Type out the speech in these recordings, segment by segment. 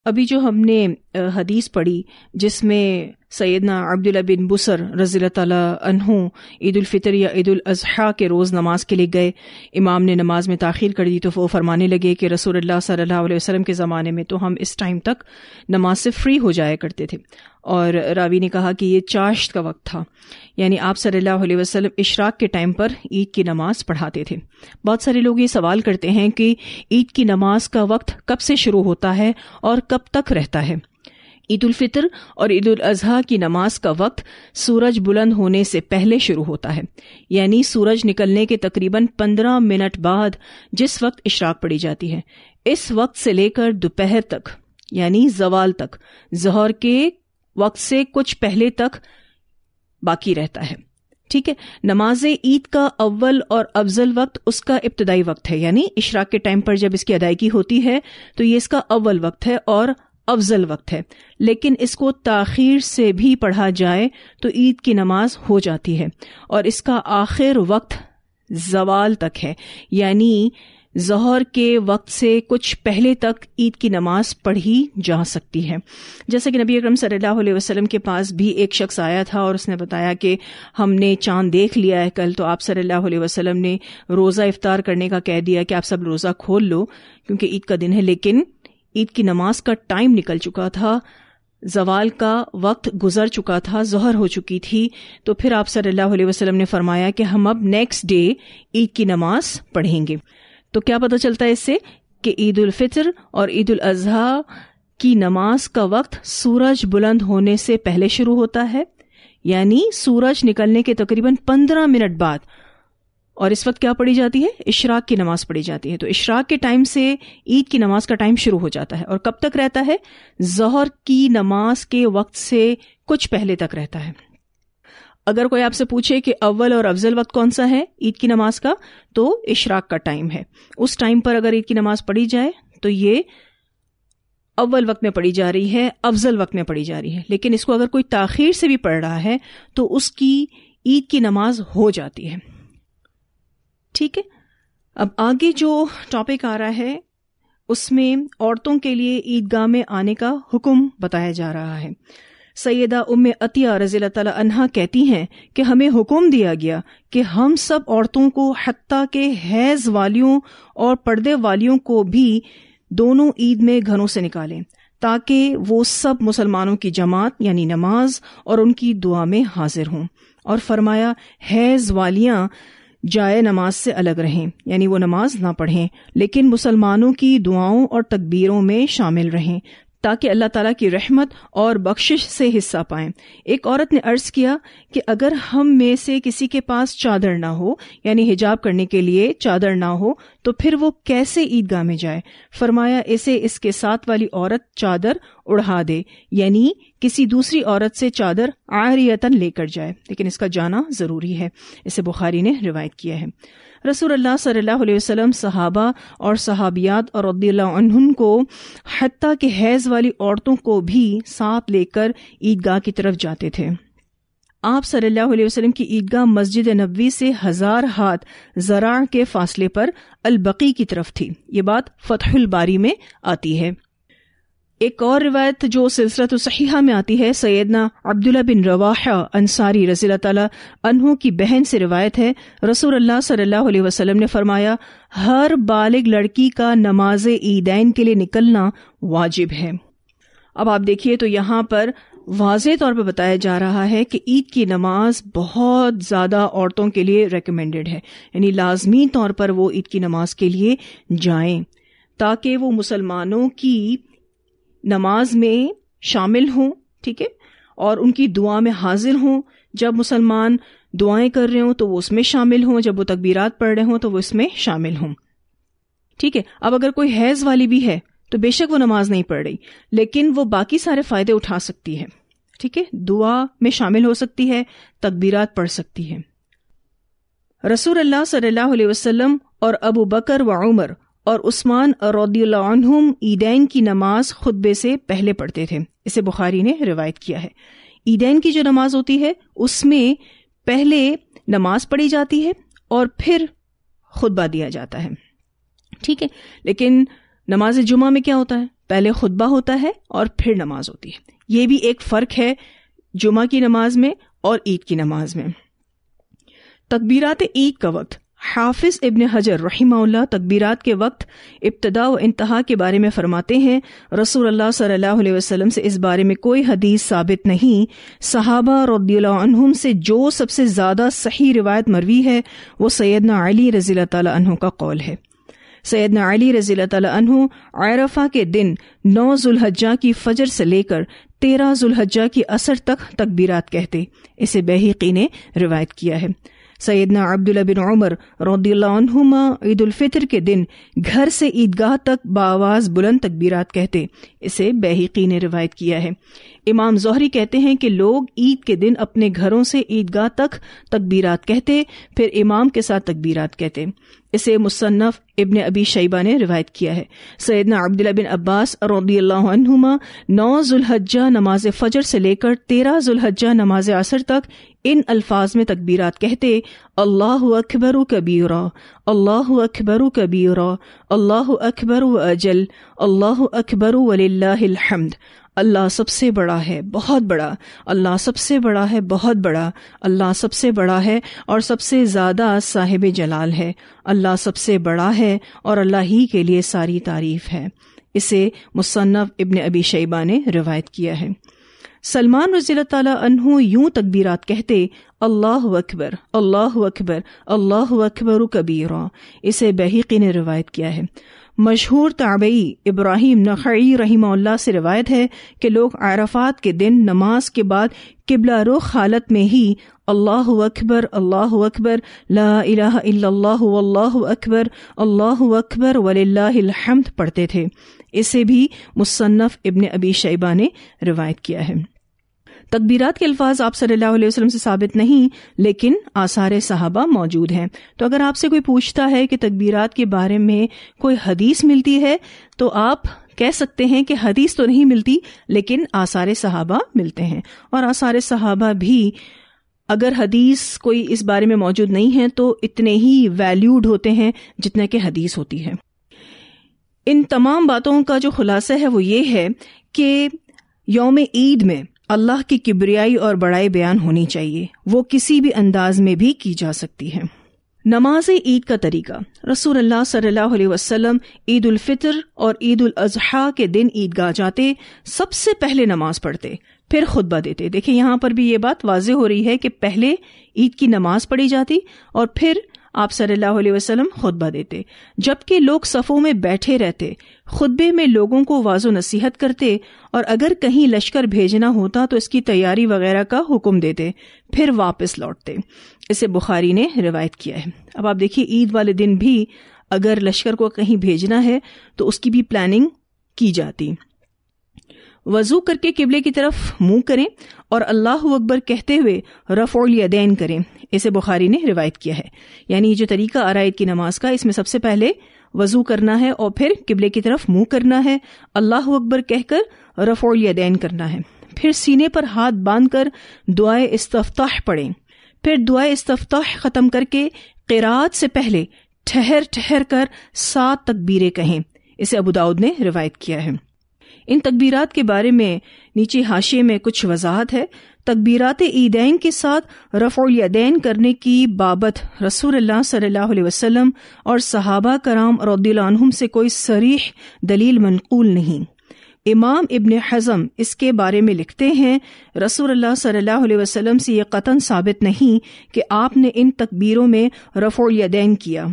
ابھی جو ہم نے حدیث پڑھی جس میں سیدنا عبداللہ بن بسر رضی اللہ تعالیٰ عنہ عید الفطر یا عید الاضحیٰ کے روز نماز کے لیے گئے، امام نے نماز میں تاخیر کر دی تو وہ فرمانے لگے کہ رسول اللہ صلی اللہ علیہ وسلم کے زمانے میں تو ہم اس ٹائم تک نماز سے فری ہو جایا کرتے تھے. اور راوی نے کہا کہ یہ چاشت کا وقت تھا، یعنی آپ صلی اللہ علیہ وسلم اشراق کے ٹائم پر عید کی نماز پڑھاتے تھے. بہت سارے لوگ یہ سوال کرتے ہیں کہ عید کی نماز کا وقت کب سے شروع ہوتا ہے اور کب تک رہتا ہے. عید الفطر اور عید الاضحیٰ کی نماز کا وقت سورج بلند ہونے سے پہلے شروع ہوتا ہے، یعنی سورج نکلنے کے تقریباً 15 منٹ بعد جس وقت اشراق پڑی جاتی ہے، اس وقت سے لے کر دوپہر تک یعنی زوال تک، ظہر کے وقت سے کچھ پہلے تک باقی رہتا ہے. ٹھیک ہے، نماز عید کا اول اور افضل وقت اس کا ابتدائی وقت ہے، یعنی اشراق کے ٹائم پر جب اس کی ادائیگی ہوتی ہے تو یہ اس کا اول وقت ہے اور افضل وقت ہے. لیکن اس کو تاخیر سے بھی پڑھا جائے تو عید کی نماز ہو جاتی ہے، اور اس کا آخر وقت زوال تک ہے، یعنی ظہر کے وقت سے کچھ پہلے تک عید کی نماز پڑھی جا سکتی ہے. جیسا کہ نبی اکرم صلی اللہ علیہ وسلم کے پاس بھی ایک شخص آیا تھا اور اس نے بتایا کہ ہم نے چاند دیکھ لیا ہے کل، تو آپ صلی اللہ علیہ وسلم نے روزہ افطار کرنے کا کہہ دیا کہ آپ سب روزہ کھول لو کیونکہ عید کا دن ہے. لیکن عید کی نماز کا ٹائم نکل چکا تھا، زوال کا وقت گزر چکا تھا، ظہر ہو چکی تھی. تو پھر آپ صلی اللہ علیہ وسلم نے فرمایا کہ ہم اب نیکسٹ ڈے عید کی نماز پڑھیں گے. تو کیا پتہ چلتا ہے اس سے کہ عید الفطر اور عید الاضحیٰ کی نماز کا وقت سورج بلند ہونے سے پہلے شروع ہوتا ہے، یعنی سورج نکلنے کے تقریباً 15 منٹ بعد. اور اس وقت کیا پڑھی جاتی ہے؟ اشراق کی نماز پڑھی جاتی ہے. تو اشراق کے ٹائم سے عید کی نماز کا ٹائم شروع ہو جاتا ہے، اور کب تک رہتا ہے؟ ظہر کی نماز کے وقت سے کچھ پہلے تک رہتا ہے. اگر کوئی آپ سے پوچھے کہ اول اور افضل وقت کون سا ہے عید کی نماز کا، تو اشراق کا ٹائم ہے. اس ٹائم پر اگر عید کی نماز پڑھی جائے تو یہ اول وقت میں پڑھی جا رہی ہے، افضل وقت میں پڑھی جا رہی ہے. لیکن اس کو اگر کوئی تاخیر سے بھی پڑھ رہا ہے تو اس کی عید کی نماز ہو جاتی ہے. ٹھیک ہے، اب آگے جو ٹاپک آ رہا ہے اس میں عورتوں کے لیے عیدگاہ میں آنے کا حکم بتایا جا رہا ہے. سیدہ ام عطیہ رضی اللہ تعالی عنہا کہتی ہیں کہ ہمیں حکم دیا گیا کہ ہم سب عورتوں کو حتیٰ کہ حیض والیوں اور پردے والیوں کو بھی دونوں عید میں گھروں سے نکالیں تاکہ وہ سب مسلمانوں کی جماعت یعنی نماز اور ان کی دعا میں حاضر ہوں. اور فرمایا حیض والیاں جائے نماز سے الگ رہیں، یعنی وہ نماز نہ پڑھیں، لیکن مسلمانوں کی دعاؤں اور تکبیروں میں شامل رہیں تاکہ اللہ تعالیٰ کی رحمت اور بخشش سے حصہ پائیں. ایک عورت نے عرض کیا کہ اگر ہم میں سے کسی کے پاس چادر نہ ہو، یعنی حجاب کرنے کے لیے چادر نہ ہو، تو پھر وہ کیسے عیدگاہ میں جائے؟ فرمایا اسے اس کے ساتھ والی عورت چادر اڑا دے، یعنی کسی دوسری عورت سے چادر عاریتاً لے کر جائے، لیکن اس کا جانا ضروری ہے. اسے بخاری نے روایت کیا ہے. رسول اللہ صلی اللہ علیہ وسلم صحابہ اور صحابیات اور رضی اللہ عنہن کو حتیٰ کہ حیض والی عورتوں کو بھی ساتھ لے کر عیدگاہ کی طرف جاتے تھے. آپ صلی اللہ علیہ وسلم کی عیدگاہ مسجد نبوی سے 1000 ہاتھ ذراع کے فاصلے پر البقیع کی طرف تھی. یہ بات فتح الباری میں آتی ہے. ایک اور روایت جو سلسلۃ صحیحہ میں آتی ہے، سیدنا عبداللہ بن رواحہ انصاری رضی اللہ تعالی عنہ کی بہن سے روایت ہے، رسول اللہ صلی اللہ علیہ وسلم نے فرمایا ہر بالغ لڑکی کا نماز عیدین کے لیے نکلنا واجب ہے. اب آپ دیکھیے تو یہاں پر واضح طور پہ بتایا جا رہا ہے کہ عید کی نماز بہت زیادہ عورتوں کے لیے ریکمینڈڈ ہے، یعنی لازمی طور پر وہ عید کی نماز کے لیے جائیں تاکہ وہ مسلمانوں کی نماز میں شامل ہوں. ٹھیک ہے، اور ان کی دعا میں حاضر ہوں. جب مسلمان دعائیں کر رہے ہوں تو وہ اس میں شامل ہوں، جب وہ تکبیرات پڑھ رہے ہوں تو وہ اس میں شامل ہوں. ٹھیک ہے، اب اگر کوئی حیض والی بھی ہے تو بے شک وہ نماز نہیں پڑھ رہی، لیکن وہ باقی سارے فائدے اٹھا سکتی ہے. ٹھیک ہے، دعا میں شامل ہو سکتی ہے، تکبیرات پڑھ سکتی ہے. رسول اللہ صلی اللہ علیہ وسلم اور ابو بکر و عمر اور عثمان رضی اللہ عنہم عیدین کی نماز خطبے سے پہلے پڑھتے تھے. اسے بخاری نے روایت کیا ہے. عیدین کی جو نماز ہوتی ہے اس میں پہلے نماز پڑھی جاتی ہے اور پھر خطبہ دیا جاتا ہے. ٹھیک ہے، لیکن نماز جمعہ میں کیا ہوتا ہے؟ پہلے خطبہ ہوتا ہے اور پھر نماز ہوتی ہے. یہ بھی ایک فرق ہے جمعہ کی نماز میں اور عید کی نماز میں. تکبیرات عید کا وقت. حافظ ابن حجر رحمہ اللہ تکبیرات کے وقت ابتدا و انتہا کے بارے میں فرماتے ہیں رسول اللہ صلی اللہ علیہ وسلم سے اس بارے میں کوئی حدیث ثابت نہیں. صحابہ رضی اللہ عنہم سے جو سب سے زیادہ صحیح روایت مروی ہے وہ سیدنا علی رضی اللہ تعالی عنہ کا قول ہے. سیدنا علی رضی اللہ تعالی عنہ عرفہ کے دن 9 ذوالحجہ کی فجر سے لے کر 13 ذوالحجہ کی عصر تک تکبیرات کہتے. اسے بیہقی نے روایت کیا ہے. سیدنا عبداللہ بن عمر رضی اللہ عنہما عید الفطر کے دن گھر سے عیدگاہ تک بآواز بلند تکبیرات کہتے. اسے بیہقی نے روایت کیا ہے. امام زہری کہتے ہیں کہ لوگ عید کے دن اپنے گھروں سے عیدگاہ تک تکبیرات کہتے پھر امام کے ساتھ تکبیرات کہتے. اسے مصنف ابن ابی شیبہ نے روایت کیا ہے. سیدنا عبداللہ بن عباس رضی اللہ عنہما 9 ذوالحجہ نماز فجر سے لے کر 13 ذوالحجہ نماز عصر تک ان الفاظ میں تکبیرات کہتے: اللہ اکبر کبیرا، اللہ اکبر کبیرا، اللہ اکبر واجل، اللہ اکبر وللہ الحمد. اللہ سب سے بڑا ہے، بہت بڑا. اللہ سب سے بڑا ہے، بہت بڑا. اللہ سب سے بڑا ہے اور سب سے زیادہ صاحب جلال ہے. اللہ سب سے بڑا ہے اور اللہ ہی کے لیے ساری تعریف ہے. اسے مصنف ابن ابی شیبہ نے روایت کیا ہے. سلمان رضی اللہ تعالیٰ عنہ یوں تکبیرات کہتے: اللہ اکبر، اللہ اکبر، اللہ اکبر کبیرا. اسے بیہقی نے روایت کیا ہے. مشہور تابعی ابراہیم نخعی رحمہ اللہ سے روایت ہے کہ لوگ عرفات کے دن نماز کے بعد قبلہ رخ حالت میں ہی اللہ اکبر، اللہ اکبر، لا الہ الا اللہ واللہ اکبر، اللہ اکبر وللہ الحمد پڑھتے تھے. اسے بھی مصنف ابن ابی شیبہ نے روایت کیا ہے. تکبیرات کے الفاظ آپ صلی اللہ علیہ وسلم سے ثابت نہیں لیکن آثار صحابہ موجود ہیں. تو اگر آپ سے کوئی پوچھتا ہے کہ تکبیرات کے بارے میں کوئی حدیث ملتی ہے تو آپ کہہ سکتے ہیں کہ حدیث تو نہیں ملتی لیکن آثار صحابہ ملتے ہیں. اور آثار صحابہ بھی اگر حدیث کوئی اس بارے میں موجود نہیں ہے تو اتنے ہی ویلیوڈ ہوتے ہیں جتنا کہ حدیث ہوتی ہے. ان تمام باتوں کا جو خلاصہ ہے وہ یہ ہے کہ یوم عید میں اللہ کی کبریائی اور بڑائی بیان ہونی چاہیے. وہ کسی بھی انداز میں بھی کی جا سکتی ہے. نماز عید کا طریقہ. رسول اللہ صلی اللہ علیہ وسلم عید الفطر اور عید الاضحیٰ کے دن عیدگاہ جاتے، سب سے پہلے نماز پڑھتے پھر خطبہ دیتے. دیکھیں یہاں پر بھی یہ بات واضح ہو رہی ہے کہ پہلے عید کی نماز پڑھی جاتی اور پھر آپ صلی اللہ علیہ وسلم خطبہ دیتے. جبکہ لوگ صفوں میں بیٹھے رہتے، خطبے میں لوگوں کو واعظ و نصیحت کرتے اور اگر کہیں لشکر بھیجنا ہوتا تو اس کی تیاری وغیرہ کا حکم دیتے پھر واپس لوٹتے. اسے بخاری نے روایت کیا ہے. اب آپ دیکھیے عید والے دن بھی اگر لشکر کو کہیں بھیجنا ہے تو اس کی بھی پلاننگ کی جاتی. وضو کر کے قبلے کی طرف منہ کریں اور اللہ اکبر کہتے ہوئے رفع الیدین کریں. اسے بخاری نے روایت کیا ہے. یعنی یہ جو طریقہ آ رہا ہے عید کی نماز کا، اس میں سب سے پہلے وضو کرنا ہے اور پھر قبلے کی طرف منہ کرنا ہے، اللہ اکبر کہہ کر رفع الیدین کرنا ہے، پھر سینے پر ہاتھ باندھ کر دعائے استفتاح پڑھیں، پھر دعائے استفتاح ختم کر کے قرات سے پہلے ٹھہر کر 7 تکبیریں کہیں. اسے ابو داؤد نے روایت کیا ہے. ان تکبیرات کے بارے میں نیچے حاشیے میں کچھ وضاحت ہے. تکبیرات عیدین کے ساتھ رفع الیدین کرنے کی بابت رسول اللہ صلی اللہ علیہ وسلم اور صحابہ کرام رضی اللہ عنہم سے کوئی صریح دلیل منقول نہیں. امام ابن حزم اس کے بارے میں لکھتے ہیں رسول اللہ صلی اللہ علیہ وسلم سے یہ قطعاً ثابت نہیں کہ آپ نے ان تکبیروں میں رفع الیدین کیا.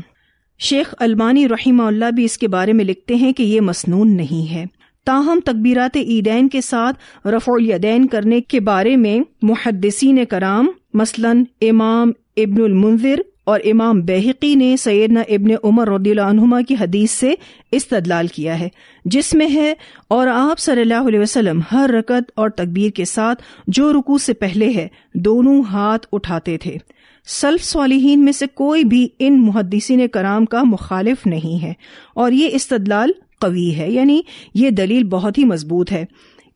شیخ البانی رحمہ اللہ بھی اس کے بارے میں لکھتے ہیں کہ یہ مسنون نہیں ہے. تاہم تکبیرات عیدین کے ساتھ رفع الیدین کرنے کے بارے میں محدثین کرام مثلاً امام ابن المنذر اور امام بیہقی نے سیدنا ابن عمر رضی اللہ عنہما کی حدیث سے استدلال کیا ہے جس میں ہے اور آپ صلی اللہ علیہ وسلم ہر رکعت اور تکبیر کے ساتھ جو رکوع سے پہلے ہے دونوں ہاتھ اٹھاتے تھے. سلف صالحین میں سے کوئی بھی ان محدثین کرام کا مخالف نہیں ہے اور یہ استدلال قوی ہے، یعنی یہ دلیل بہت ہی مضبوط ہے.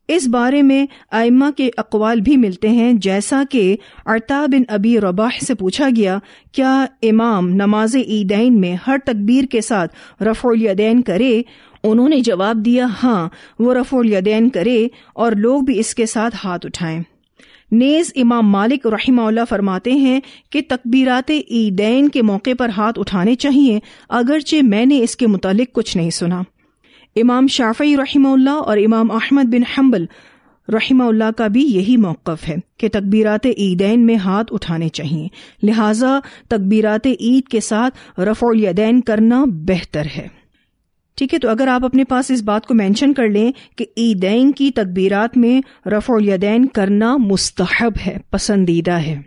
اس بارے میں ائمہ کے اقوال بھی ملتے ہیں، جیسا کہ عطا بن ابی رباح سے پوچھا گیا کیا امام نماز عیدین میں ہر تکبیر کے ساتھ رفع الیدین کرے؟ انہوں نے جواب دیا ہاں وہ رفع الیدین کرے اور لوگ بھی اس کے ساتھ ہاتھ اٹھائیں۔ نیز امام مالک رحمہ اللہ فرماتے ہیں کہ تکبیرات عیدین کے موقع پر ہاتھ اٹھانے چاہیے، اگرچہ میں نے اس کے متعلق کچھ نہیں سنا۔ امام شافعی رحمہ اللہ اور امام احمد بن حنبل رحمہ اللہ کا بھی یہی موقف ہے کہ تکبیرات عیدین میں ہاتھ اٹھانے چاہیے، لہٰذا تکبیرات عید کے ساتھ رفع الیدین کرنا بہتر ہے۔ ٹھیک ہے، تو اگر آپ اپنے پاس اس بات کو مینشن کر لیں کہ عیدین کی تکبیرات میں رفع الیدین کرنا مستحب ہے، پسندیدہ ہے۔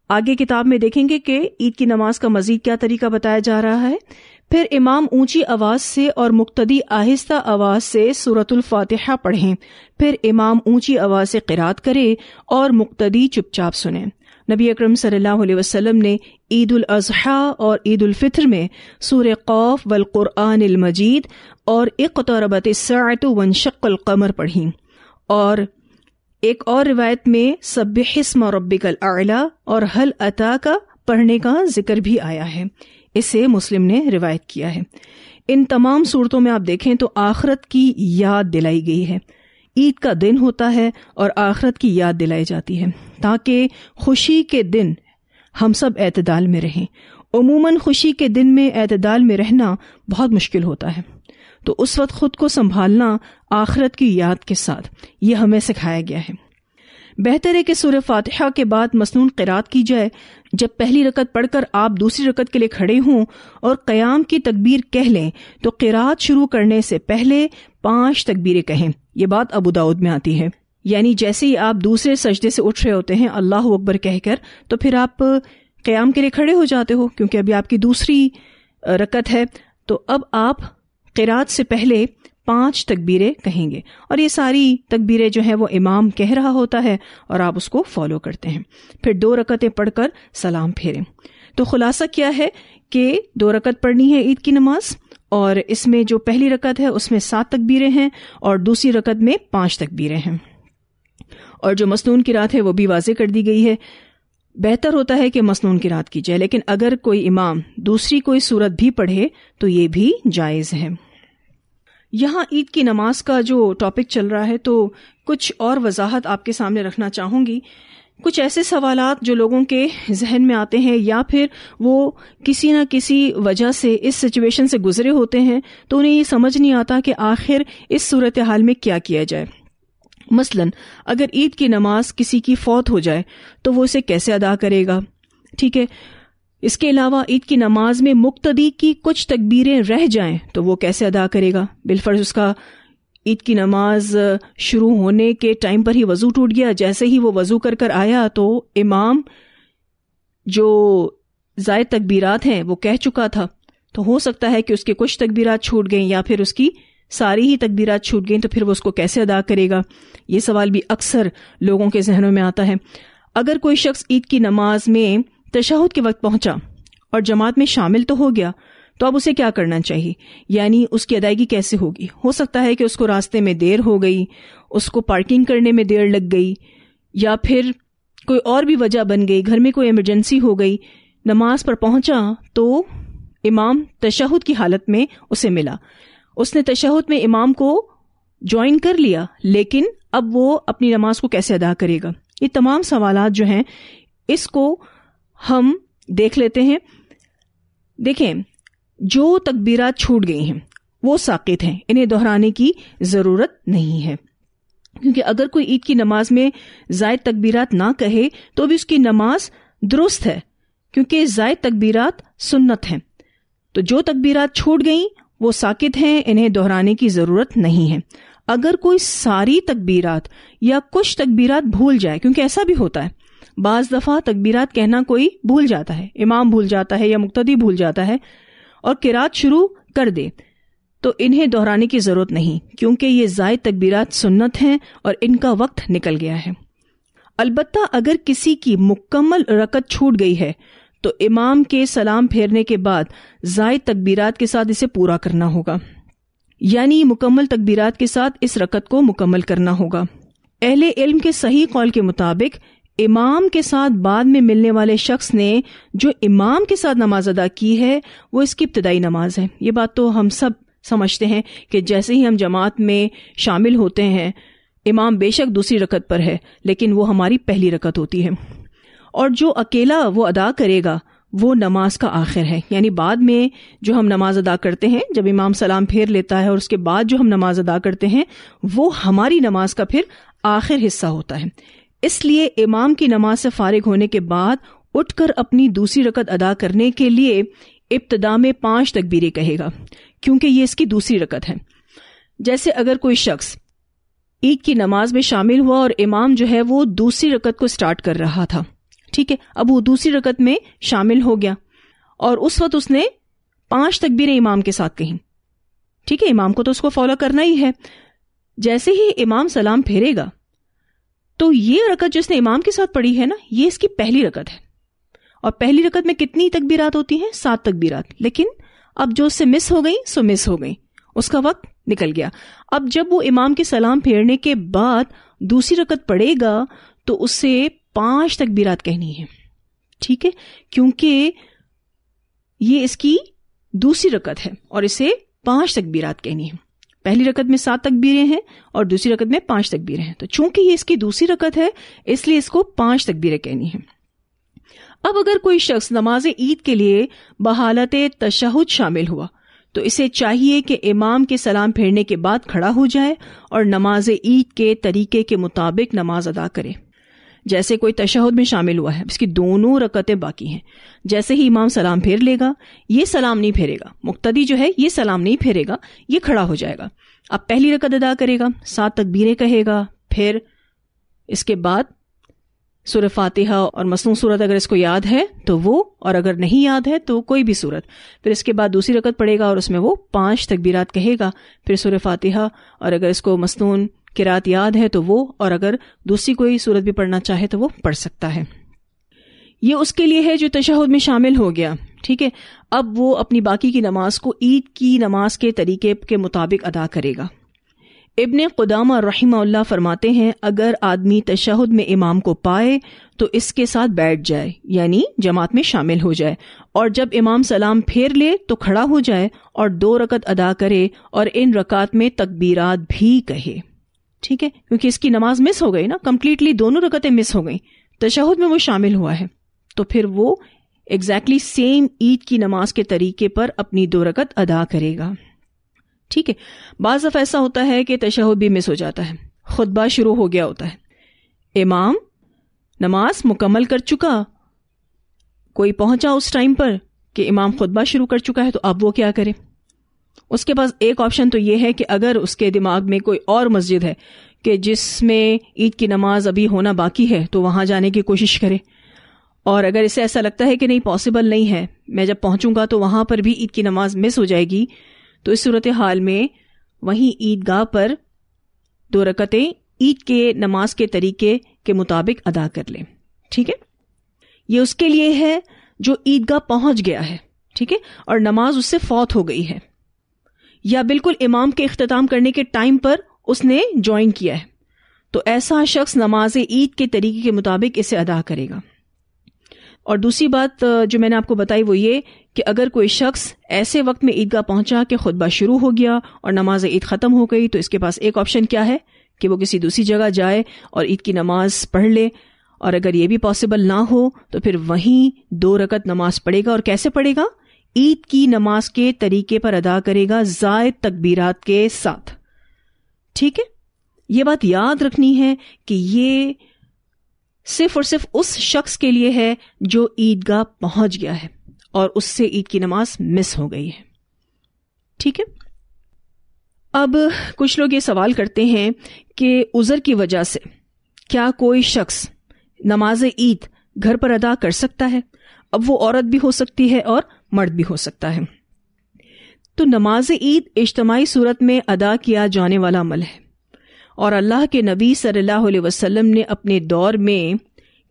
آگے کتاب میں دیکھیں گے کہ عید کی نماز کا مزید کیا طریقہ بتایا جا رہا ہے۔ پھر امام اونچی آواز سے اور مقتدی آہستہ آواز سے سورۃ الفاتحہ پڑھیں، پھر امام اونچی آواز سے قرات کرے اور مقتدی چپ چاپ سنیں۔ نبی اکرم صلی اللہ علیہ وسلم نے عید الاضحیٰ اور عید الفطر میں سورہ قاف والقرآن المجید اور اقتربت الساعۃ وانشق القمر پڑھیں، اور ایک اور روایت میں سبح اسم ربک الاعلی اور هل اتاک پڑھنے کا ذکر بھی آیا ہے۔ اسے مسلم نے روایت کیا ہے۔ ان تمام صورتوں میں آپ دیکھیں تو آخرت کی یاد دلائی گئی ہے۔ عید کا دن ہوتا ہے اور آخرت کی یاد دلائی جاتی ہے تاکہ خوشی کے دن ہم سب اعتدال میں رہیں۔ عموماً خوشی کے دن میں اعتدال میں رہنا بہت مشکل ہوتا ہے، تو اس وقت خود کو سنبھالنا آخرت کی یاد کے ساتھ یہ ہمیں سکھایا گیا ہے۔ بہتر ہے کہ سورہ فاتحہ کے بعد مسنون قرات کی جائے۔ جب پہلی رکعت پڑھ کر آپ دوسری رکعت کے لیے کھڑے ہوں اور قیام کی تکبیر کہہ لیں تو قرات شروع کرنے سے پہلے 5 تکبیریں کہیں۔ یہ بات ابو داؤد میں آتی ہے، یعنی جیسے ہی آپ دوسرے سجدے سے اٹھ رہے ہوتے ہیں اللہ اکبر کہہ کر، تو پھر آپ قیام کے لیے کھڑے ہو جاتے ہو کیونکہ ابھی آپ کی دوسری رکعت ہے، تو اب آپ قرات سے پہلے 5 تکبیریں کہیں گے، اور یہ ساری تکبیریں جو ہیں وہ امام کہہ رہا ہوتا ہے اور آپ اس کو فالو کرتے ہیں۔ پھر 2 رکعتیں پڑھ کر سلام پھیریں۔ تو خلاصہ کیا ہے کہ 2 رکعت پڑھنی ہے عید کی نماز، اور اس میں جو پہلی رکعت ہے اس میں 7 تکبیریں ہیں اور دوسری رکعت میں 5 تکبیریں ہیں، اور جو مسنون قرات ہے وہ بھی واضح کر دی گئی ہے۔ بہتر ہوتا ہے کہ مسنون قرات کی جائے، لیکن اگر کوئی امام دوسری کوئی سورت بھی پڑھے تو یہ بھی جائز ہے۔ یہاں عید کی نماز کا جو ٹاپک چل رہا ہے تو کچھ اور وضاحت آپ کے سامنے رکھنا چاہوں گی۔ کچھ ایسے سوالات جو لوگوں کے ذہن میں آتے ہیں یا پھر وہ کسی نہ کسی وجہ سے اس سچویشن سے گزرے ہوتے ہیں تو انہیں یہ سمجھ نہیں آتا کہ آخر اس صورتحال میں کیا کیا جائے۔ مثلاً اگر عید کی نماز کسی کی فوت ہو جائے تو وہ اسے کیسے ادا کرے گا؟ ٹھیک ہے، اس کے علاوہ عید کی نماز میں مقتدی کی کچھ تکبیریں رہ جائیں تو وہ کیسے ادا کرے گا؟ بالفرض اس کا عید کی نماز شروع ہونے کے ٹائم پر ہی وضو ٹوٹ گیا، جیسے ہی وہ وضو کر کر آیا تو امام جو زائد تکبیرات ہیں وہ کہہ چکا تھا، تو ہو سکتا ہے کہ اس کے کچھ تکبیرات چھوٹ گئیں یا پھر اس کی ساری ہی تکبیرات چھوٹ گئیں، تو پھر وہ اس کو کیسے ادا کرے گا؟ یہ سوال بھی اکثر لوگوں کے ذہنوں میں آتا ہے۔ اگر کوئی شخص عید کی نماز میں تشہد کے وقت پہنچا اور جماعت میں شامل تو ہو گیا، تو اب اسے کیا کرنا چاہیے؟ یعنی اس کی ادائیگی کیسے ہوگی؟ ہو سکتا ہے کہ اس کو راستے میں دیر ہو گئی، اس کو پارکنگ کرنے میں دیر لگ گئی، یا پھر کوئی اور بھی وجہ بن گئی، گھر میں کوئی ایمرجنسی ہو گئی، نماز پر پہنچا تو امام تشہد کی حالت میں اسے ملا، اس نے تشہد میں امام کو جوائن کر لیا، لیکن اب وہ اپنی نماز کو کیسے ادا کرے گا؟ یہ تمام سوالات جو ہیں اس کو ہم دیکھ لیتے ہیں۔ دیکھیں، جو تکبیرات چھوٹ گئی ہیں وہ ساقط ہیں، انہیں دہرانے کی ضرورت نہیں ہے، کیونکہ اگر کوئی عید کی نماز میں زائد تکبیرات نہ کہے تو بھی اس کی نماز درست ہے، کیونکہ زائد تکبیرات سنت ہیں۔ تو جو تکبیرات چھوٹ گئیں وہ ساقط ہیں، انہیں دہرانے کی ضرورت نہیں ہے۔ اگر کوئی ساری تکبیرات یا کچھ تکبیرات بھول جائے، کیونکہ ایسا بھی ہوتا ہے بعض دفعہ تکبیرات کہنا کوئی بھول جاتا ہے، امام بھول جاتا ہے یا مقتدی بھول جاتا ہے اور قرات شروع کر دے، تو انہیں دہرانے کی ضرورت نہیں، کیونکہ یہ زائد تکبیرات سنت ہیں اور ان کا وقت نکل گیا ہے۔ البتہ اگر کسی کی مکمل رکعت چھوٹ گئی ہے تو امام کے سلام پھیرنے کے بعد زائد تکبیرات کے ساتھ اسے پورا کرنا ہوگا، یعنی مکمل تکبیرات کے ساتھ اس رکعت کو مکمل کرنا ہوگا۔ اہل علم کے صحیح قول کے مطابق امام کے ساتھ بعد میں ملنے والے شخص نے جو امام کے ساتھ نماز ادا کی ہے وہ اس کی ابتدائی نماز ہے۔ یہ بات تو ہم سب سمجھتے ہیں کہ جیسے ہی ہم جماعت میں شامل ہوتے ہیں امام بے شک دوسری رکعت پر ہے لیکن وہ ہماری پہلی رکعت ہوتی ہے، اور جو اکیلا وہ ادا کرے گا وہ نماز کا آخر ہے، یعنی بعد میں جو ہم نماز ادا کرتے ہیں جب امام سلام پھیر لیتا ہے اور اس کے بعد جو ہم نماز ادا کرتے ہیں وہ ہماری نماز کا پھر آخر حصہ ہوتا ہے۔ اس لیے امام کی نماز سے فارغ ہونے کے بعد اٹھ کر اپنی دوسری رکعت ادا کرنے کے لیے ابتدا میں 5 تکبیریں کہے گا، کیونکہ یہ اس کی دوسری رکعت ہے۔ جیسے اگر کوئی شخص عید کی نماز میں شامل ہوا اور امام جو ہے وہ دوسری رکعت کو سٹارٹ کر رہا تھا، ٹھیک ہے، اب وہ دوسری رکعت میں شامل ہو گیا اور اس وقت اس نے 5 تکبیریں امام کے ساتھ کہیں، ٹھیک ہے، امام کو تو اس کو فالو کرنا ہی ہے۔ جیسے ہی امام سلام پھیرے گا تو یہ رکعت جو اس نے امام کے ساتھ پڑھی ہے نا، یہ اس کی پہلی رکعت ہے، اور پہلی رکعت میں کتنی تکبیرات ہوتی ہیں؟ 7 تکبیرات، لیکن اب جو اس سے مس ہو گئی سو مس ہو گئی، اس کا وقت نکل گیا۔ اب جب وہ امام کے سلام پھیرنے کے بعد دوسری رکعت پڑھے گا تو اس سے 5 تکبیرات کہنی ہے، ٹھیک ہے، کیونکہ یہ اس کی دوسری رکعت ہے اور اسے 5 تکبیرات کہنی ہے۔ پہلی رکعت میں 7 تکبیریں ہیں اور دوسری رکعت میں 5 تکبیریں ہیں، تو چونکہ یہ اس کی دوسری رکعت ہے اس لیے اس کو 5 تکبیریں کہنی ہیں۔ اب اگر کوئی شخص نماز عید کے لیے بحالت تشہد شامل ہوا تو اسے چاہیے کہ امام کے سلام پھیرنے کے بعد کھڑا ہو جائے اور نماز عید کے طریقے کے مطابق نماز ادا کرے۔ جیسے کوئی تشہد میں شامل ہوا ہے، اس کی دونوں رکعتیں باقی ہیں، جیسے ہی امام سلام پھیر لے گا، یہ سلام نہیں پھیرے گا، مقتدی جو ہے یہ سلام نہیں پھیرے گا، یہ کھڑا ہو جائے گا، اب پہلی رکعت ادا کرے گا، 7 تکبیریں کہے گا، پھر اس کے بعد سورہ فاتحہ اور مسنون سورت اگر اس کو یاد ہے تو وہ، اور اگر نہیں یاد ہے تو کوئی بھی سورت، پھر اس کے بعد دوسری رکعت پڑھے گا اور اس میں وہ 5 تکبیرات کہے گا، پھر سورہ فاتحہ، اور اگر اس کو مسنون قرات یاد ہے تو وہ، اور اگر دوسری کوئی سورت بھی پڑھنا چاہے تو وہ پڑھ سکتا ہے۔ یہ اس کے لیے ہے جو تشہد میں شامل ہو گیا، ٹھیک ہے، اب وہ اپنی باقی کی نماز کو عید کی نماز کے طریقے کے مطابق ادا کرے گا۔ ابن قدامہ رحمہ اللہ فرماتے ہیں اگر آدمی تشہد میں امام کو پائے تو اس کے ساتھ بیٹھ جائے، یعنی جماعت میں شامل ہو جائے، اور جب امام سلام پھیر لے تو کھڑا ہو جائے اور 2 رکعت ادا کرے اور ان رکعات میں تکبیرات بھی کہے، ٹھیک ہے، کیونکہ اس کی نماز مس ہو گئی نا، کمپلیٹلی دونوں رکعتیں مس ہو گئیں، تشہد میں وہ شامل ہوا ہے تو پھر وہ ایگزیکٹلی سیم عید کی نماز کے طریقے پر اپنی 2 رکعت ادا کرے گا، ٹھیک ہے۔ بعض دفعہ ایسا ہوتا ہے کہ تشہد بھی مس ہو جاتا ہے، خطبہ شروع ہو گیا ہوتا ہے، امام نماز مکمل کر چکا، کوئی پہنچا اس ٹائم پر کہ امام خطبہ شروع کر چکا ہے، تو اب وہ کیا کرے؟ اس کے پاس ایک آپشن تو یہ ہے کہ اگر اس کے دماغ میں کوئی اور مسجد ہے کہ جس میں عید کی نماز ابھی ہونا باقی ہے تو وہاں جانے کی کوشش کرے، اور اگر اسے ایسا لگتا ہے کہ نہیں پاسبل نہیں ہے، میں جب پہنچوں گا تو وہاں پر بھی عید کی نماز مس ہو جائے گی، تو اس صورتحال میں وہیں عیدگاہ پر 2 رکعتیں عید کے نماز کے طریقے کے مطابق ادا کر لیں، ٹھیک ہے۔ یہ اس کے لیے ہے جو عیدگاہ پہنچ گیا ہے، ٹھیک ہے، اور نماز اس سے فوت ہو گئی ہے، یا بالکل امام کے اختتام کرنے کے ٹائم پر اس نے جوائن کیا ہے، تو ایسا شخص نماز عید کے طریقے کے مطابق اسے ادا کرے گا۔ اور دوسری بات جو میں نے آپ کو بتائی وہ یہ کہ اگر کوئی شخص ایسے وقت میں عیدگاہ پہنچا کہ خطبہ شروع ہو گیا اور نماز عید ختم ہو گئی، تو اس کے پاس ایک آپشن کیا ہے کہ وہ کسی دوسری جگہ جائے اور عید کی نماز پڑھ لے، اور اگر یہ بھی پاسبل نہ ہو تو پھر وہیں 2 رکعت نماز پڑھے گا، اور کیسے پڑھے گا؟ عید کی نماز کے طریقے پر ادا کرے گا، زائد تکبیرات کے ساتھ، ٹھیک ہے۔ یہ بات یاد رکھنی ہے کہ یہ صرف اور صرف اس شخص کے لیے ہے جو عیدگاہ پہنچ گیا ہے اور اس سے عید کی نماز مس ہو گئی ہے، ٹھیک ہے۔ اب کچھ لوگ یہ سوال کرتے ہیں کہ عذر کی وجہ سے کیا کوئی شخص نماز عید گھر پر ادا کر سکتا ہے؟ اب وہ عورت بھی ہو سکتی ہے اور مرد بھی ہو سکتا ہے۔ تو نماز عید اجتماعی صورت میں ادا کیا جانے والا عمل ہے، اور اللہ کے نبی صلی اللہ علیہ وسلم نے اپنے دور میں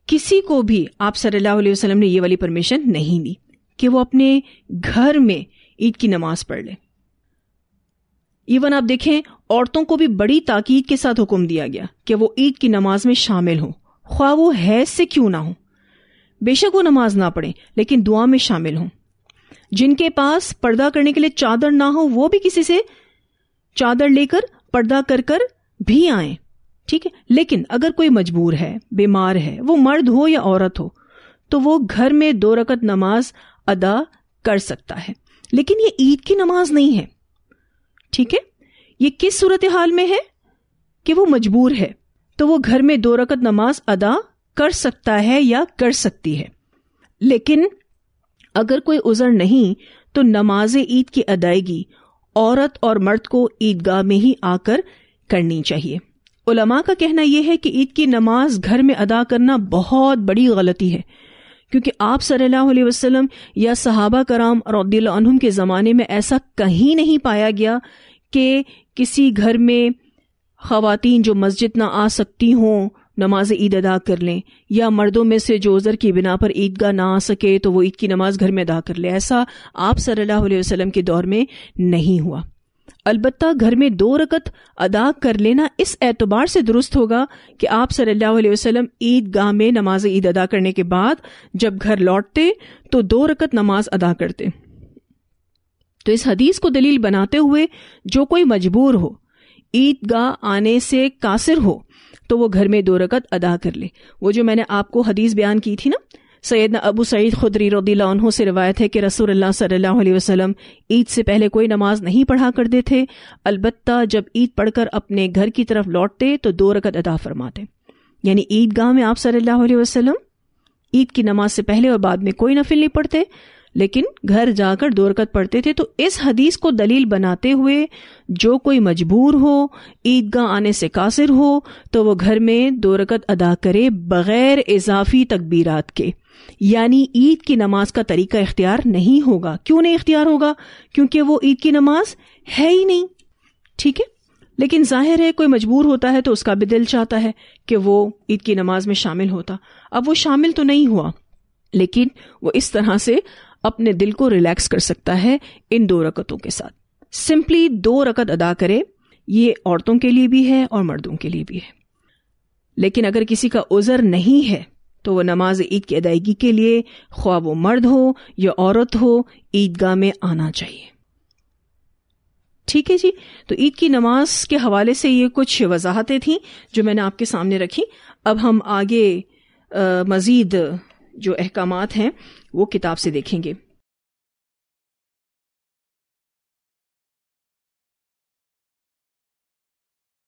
کسی کو بھی، آپ صلی اللہ علیہ وسلم نے یہ والی پرمیشن نہیں دی کہ وہ اپنے گھر میں عید کی نماز پڑھ لے۔ ایون آپ دیکھیں عورتوں کو بھی بڑی تاکید کے ساتھ حکم دیا گیا کہ وہ عید کی نماز میں شامل ہوں، خواہ وہ حیض سے کیوں نہ ہوں، بے شک وہ نماز نہ پڑھیں لیکن دعا میں شامل ہوں۔ جن کے پاس پردہ کرنے کے لیے چادر نہ ہو وہ بھی کسی سے چادر لے کر پردہ کر کر بھی آئیں. ٹھیک ہے. لیکن اگر کوئی مجبور ہے, بیمار ہے, وہ مرد ہو یا عورت ہو, تو وہ گھر میں 2 رکعت نماز ادا کر سکتا ہے. لیکن یہ عید کی نماز نہیں ہے. ٹھیک ہے. یہ کس صورتحال میں ہے کہ وہ مجبور ہے, تو وہ گھر میں 2 رکعت نماز ادا کر سکتا ہے یا کر سکتی ہے. لیکن اگر کوئی عذر نہیں تو نماز عید کی ادائیگی عورت اور مرد کو عیدگاہ میں ہی آ کر کرنی چاہیے. علماء کا کہنا یہ ہے کہ عید کی نماز گھر میں ادا کرنا بہت بڑی غلطی ہے, کیونکہ آپ صلی اللہ علیہ وسلم یا صحابہ کرام رضی اللہ عنہم کے زمانے میں ایسا کہیں نہیں پایا گیا کہ کسی گھر میں خواتین جو مسجد نہ آ سکتی ہوں نماز عید ادا کر لیں, یا مردوں میں سے جو عذر کی بنا پر عیدگاہ نہ آ سکے تو وہ عید کی نماز گھر میں ادا کر لے. ایسا آپ صلی اللہ علیہ وسلم کے دور میں نہیں ہوا. البتہ گھر میں 2 رکعت ادا کر لینا اس اعتبار سے درست ہوگا کہ آپ صلی اللہ علیہ وسلم عیدگاہ میں نماز عید ادا کرنے کے بعد جب گھر لوٹتے تو 2 رکعت نماز ادا کرتے. تو اس حدیث کو دلیل بناتے ہوئے جو کوئی مجبور ہو, عیدگاہ آنے سے قاصر ہو, تو وہ گھر میں 2 رکعت ادا کر لے. وہ جو میں نے آپ کو حدیث بیان کی تھی نا, سیدنا ابو سعید خدری رضی اللہ عنہ سے روایت ہے کہ رسول اللہ صلی اللہ علیہ وسلم عید سے پہلے کوئی نماز نہیں پڑھا کرتے تھے, البتہ جب عید پڑھ کر اپنے گھر کی طرف لوٹتے تو 2 رکعت ادا فرماتے. یعنی عیدگاہ میں آپ صلی اللہ علیہ وسلم عید کی نماز سے پہلے اور بعد میں کوئی نفل نہیں پڑھتے, لیکن گھر جا کر 2 رکعت پڑھتے تھے. تو اس حدیث کو دلیل بناتے ہوئے جو کوئی مجبور ہو, عیدگاہ آنے سے قاصر ہو, تو وہ گھر میں 2 رکعت ادا کرے بغیر اضافی تکبیرات کے. یعنی عید کی نماز کا طریقہ اختیار نہیں ہوگا. کیوں نہیں اختیار ہوگا؟ کیونکہ وہ عید کی نماز ہے ہی نہیں. ٹھیک ہے. لیکن ظاہر ہے کوئی مجبور ہوتا ہے تو اس کا بھی دل چاہتا ہے کہ وہ عید کی نماز میں شامل ہوتا. اب وہ شامل تو نہیں ہوا, لیکن وہ اس طرح سے اپنے دل کو ریلیکس کر سکتا ہے ان 2 رکعتوں کے ساتھ. سمپلی 2 رکعت ادا کرے. یہ عورتوں کے لیے بھی ہے اور مردوں کے لیے بھی ہے. لیکن اگر کسی کا عذر نہیں ہے تو وہ نماز عید کی ادائیگی کے لیے خواہ وہ مرد ہو یا عورت ہو عیدگاہ میں آنا چاہیے. ٹھیک ہے جی. تو عید کی نماز کے حوالے سے یہ کچھ وضاحتیں تھیں جو میں نے آپ کے سامنے رکھی. اب ہم آگے مزید جو احکامات ہیں وہ کتاب سے دیکھیں گے.